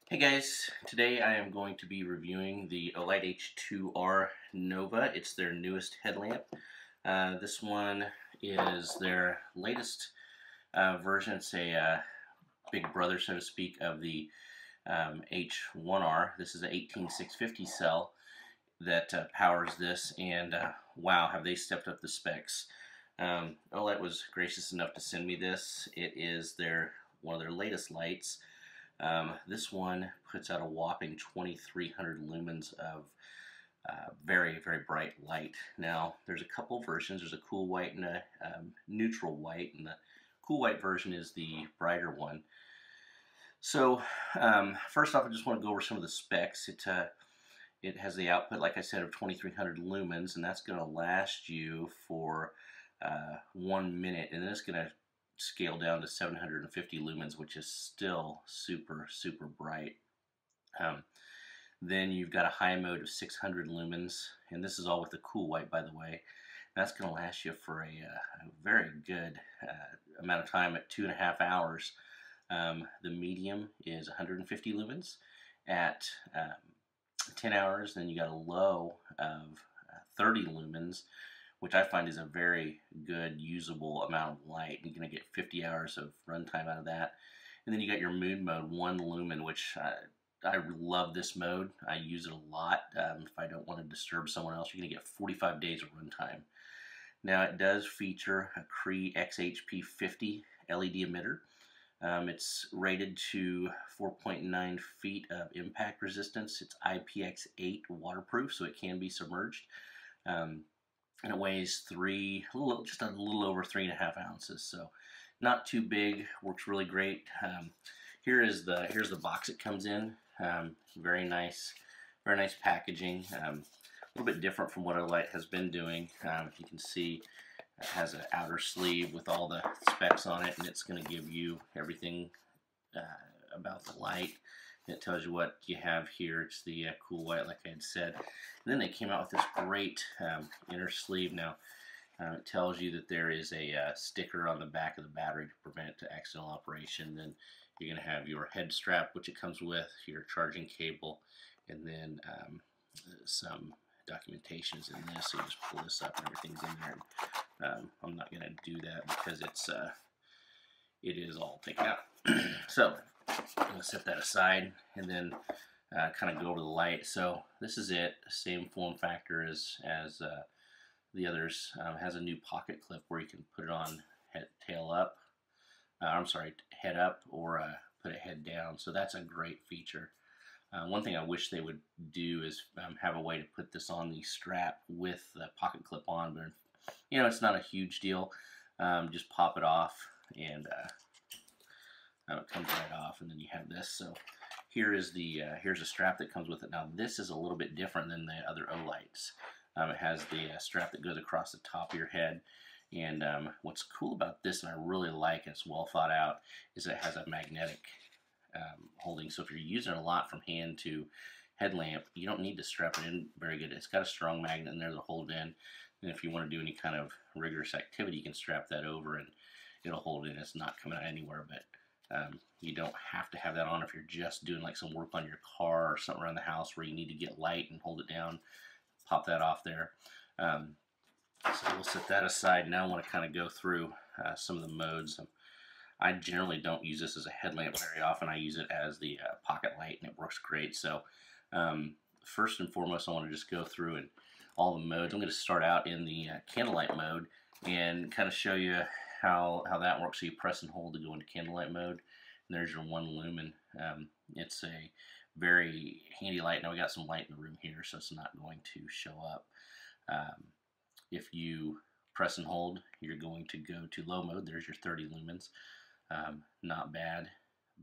Hey guys, today I am going to be reviewing the Olight H2R Nova. It's their newest headlamp. This one is their latest version. It's a big brother, so to speak, of the H1R. This is an 18650 cell that powers this, and wow, have they stepped up the specs. Olight was gracious enough to send me this. It is one of their latest lights. This one puts out a whopping 2300 lumens of very, very bright light. Now, there's a couple versions. There's a cool white and a neutral white, and the cool white version is the brighter one. So, first off, I just want to go over some of the specs. It has the output, like I said, of 2300 lumens, and that's going to last you for 1 minute, and then it's going to scale down to 750 lumens, which is still super, super bright. Then you've got a high mode of 600 lumens, and this is all with the cool white, by the way. That's going to last you for a very good amount of time at 2.5 hours. The medium is 150 lumens at 10 hours. Then you got a low of 30 lumens, which I find is a very good usable amount of light. You're going to get 50 hours of runtime out of that. And then you got your moon mode, 1 lumen, which I love this mode. I use it a lot. If I don't want to disturb someone else, you're going to get 45 days of runtime. Now it does feature a Cree XHP50 LED emitter. It's rated to 4.9 feet of impact resistance. It's IPX8 waterproof, so it can be submerged. And it weighs just a little over 3.5 ounces, so not too big. Works really great. Here's the box it comes in. Very nice packaging. A little bit different from what Olight has been doing. You can see it has an outer sleeve with all the specs on it, and it's going to give you everything about the light. It tells you what you have here. It's the cool white, like I had said. And then they came out with this great inner sleeve. Now, it tells you that there is a sticker on the back of the battery to prevent accidental operation. Then you're going to have your head strap, which it comes with, your charging cable, and then some documentation is in this. So you just pull this up and everything's in there. And, I'm not going to do that because it is all taken out. So I'm going to set that aside and then kind of go over the light. So this is it, same form factor as the others. Has a new pocket clip where you can put it on head up or put it head down. So that's a great feature. One thing I wish they would do is have a way to put this on the strap with the pocket clip on, but you know, it's not a huge deal. Just pop it off and it comes right off, and then you have this. So here's a strap that comes with it. Now this is a little bit different than the other Olights. It has the strap that goes across the top of your head, and what's cool about this, and I really like, and it's well thought out, is it has a magnetic holding. So if you're using it a lot from hand to headlamp, you don't need to strap it in very good. It's got a strong magnet in there to hold in, and if you want to do any kind of rigorous activity, you can strap that over and it'll hold in. It's not coming out anywhere, but you don't have to have that on if you're just doing like some work on your car or something around the house where you need to get light and hold it down. Pop that off there. So we'll set that aside. Now I want to kind of go through some of the modes. I generally don't use this as a headlamp very often. I use it as the pocket light, and it works great. So first and foremost, I want to just go through and all the modes. I'm going to start out in the candlelight mode and kind of show you how that works. So you press and hold to go into candlelight mode, and there's your 1 lumen. It's a very handy light. Now we got some light in the room here, so it's not going to show up. If you press and hold, you're going to go to low mode. There's your 30 lumens. Not bad,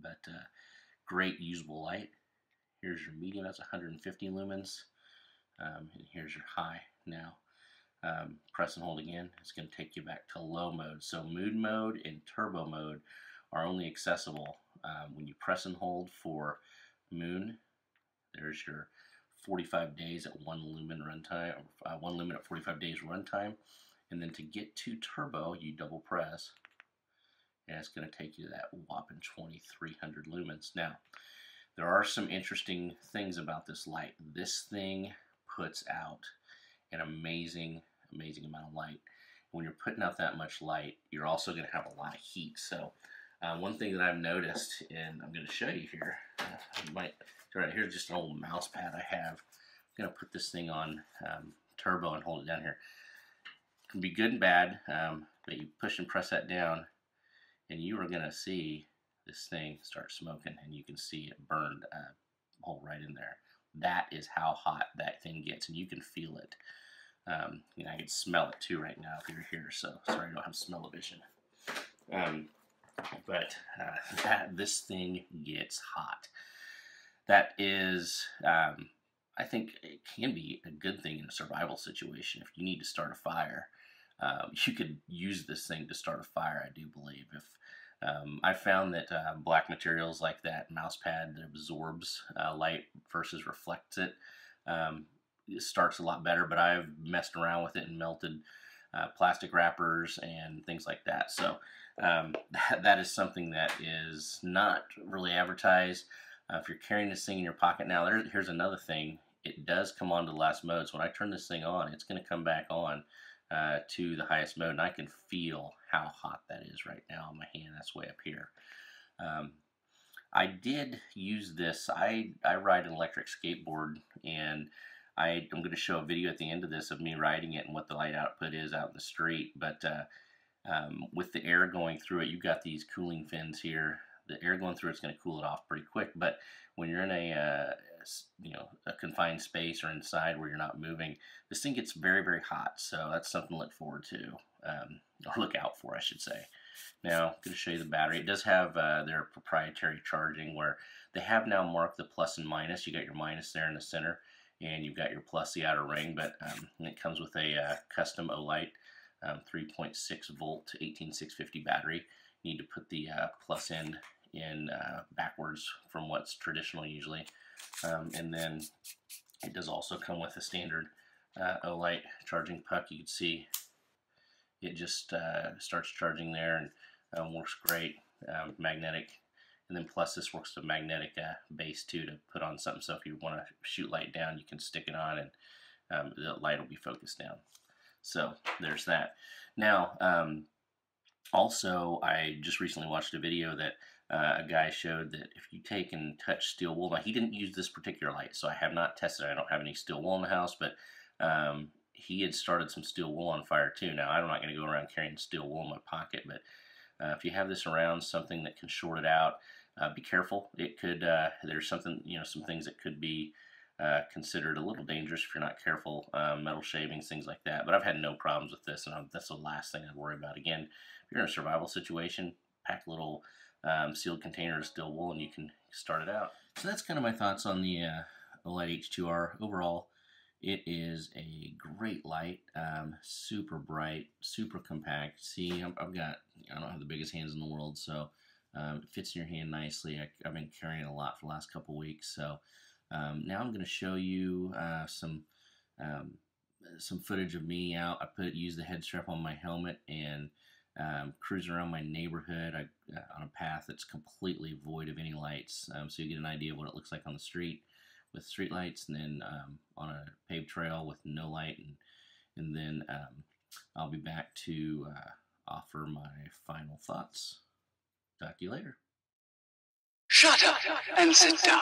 but great usable light. Here's your medium, that's 150 lumens. And here's your high. Now press and hold again, it's going to take you back to low mode. So mood mode and turbo mode are only accessible when you press and hold for moon. There's your 45 days at 1 lumen runtime, 1 lumen at 45 days runtime. And then to get to turbo, you double press, and it's going to take you to that whopping 2300 lumens. Now, There are some interesting things about this light. This thing puts out an amazing amount of light. When you're putting out that much light, you're also going to have a lot of heat. So one thing that I've noticed, and I'm going to show you here, right here's just an old mouse pad I have. I'm going to put this thing on turbo and hold it down here. It can be good and bad, but you push and press that down, and you are going to see this thing start smoking, and you can see it burned a hole right in there. That is how hot that thing gets, and you can feel it. You know, I can smell it too right now if you're here, so sorry I don't have smell-o-vision. But this thing gets hot. That is, I think it can be a good thing in a survival situation. If you need to start a fire, you could use this thing to start a fire, I do believe. If I found that black materials like that mouse pad that absorbs light versus reflects it, it starts a lot better, but I've messed around with it and melted plastic wrappers and things like that. So that is something that is not really advertised. If you're carrying this thing in your pocket now, here's another thing. It does come on to the last mode. So when I turn this thing on, it's going to come back on to the highest mode, and I can feel how hot that is right now on my hand. That's way up here. I did use this. I ride an electric skateboard, and I'm going to show a video at the end of this of me riding it and what the light output is out in the street. But with the air going through it, you've got these cooling fins here. The air going through it's going to cool it off pretty quick. But when you're in a confined space or inside where you're not moving, this thing gets very hot. So that's something to look forward to, or look out for, I should say. Now I'm going to show you the battery. It does have their proprietary charging, where they have now marked the plus and minus. You got your minus there in the center, and you've got your plus, the outer ring. But it comes with a custom Olight 3.6 volt 18650 battery. You need to put the plus end in backwards from what's traditional usually. And then it does also come with a standard Olight charging puck. You can see it just starts charging there and works great. Magnetic, and then plus this works with a magnetic base too to put on something. So if you want to shoot light down, you can stick it on, and the light will be focused down. So there's that. Now, also, I just recently watched a video that a guy showed that if you take and touch steel wool, now he didn't use this particular light, so I have not tested it. I don't have any steel wool in the house, but he had started some steel wool on fire too. Now, I'm not going to go around carrying steel wool in my pocket, but if you have this around, something that can short it out, be careful. It could, there's something, some things that could be considered a little dangerous if you're not careful, metal shavings, things like that. But I've had no problems with this, and that's the last thing I'd worry about. Again, if you're in a survival situation, pack a little sealed container of steel wool and you can start it out. So that's kind of my thoughts on the Olight H2R. Overall, it is a great light, super bright, super compact. See, I don't have the biggest hands in the world, so it fits in your hand nicely. I've been carrying it a lot for the last couple weeks, so now I'm going to show you some footage of me out. I use the head strap on my helmet and cruise around my neighborhood on a path that's completely void of any lights, so you get an idea of what it looks like on the street with street lights, and then on a paved trail with no light, and then I'll be back to offer my final thoughts. Talk to you later. Shut up and sit down.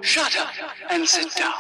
Shut up and sit down.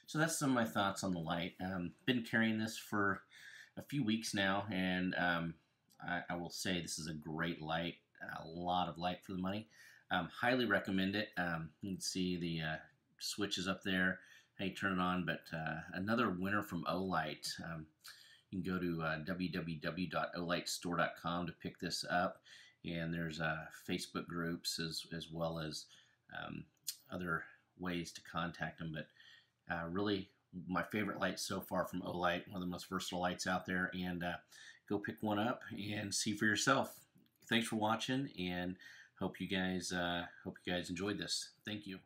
So that's some of my thoughts on the light. Been carrying this for a few weeks now, and I will say this is a great light. A lot of light for the money. Highly recommend it. You can see the switches up there, how you turn it on. But another winner from Olight. You can go to www.olightstore.com to pick this up, and there's Facebook groups as well as other ways to contact them. But really, my favorite light so far from Olight, one of the most versatile lights out there, and go pick one up and see for yourself. Thanks for watching, and hope you guys enjoyed this. Thank you.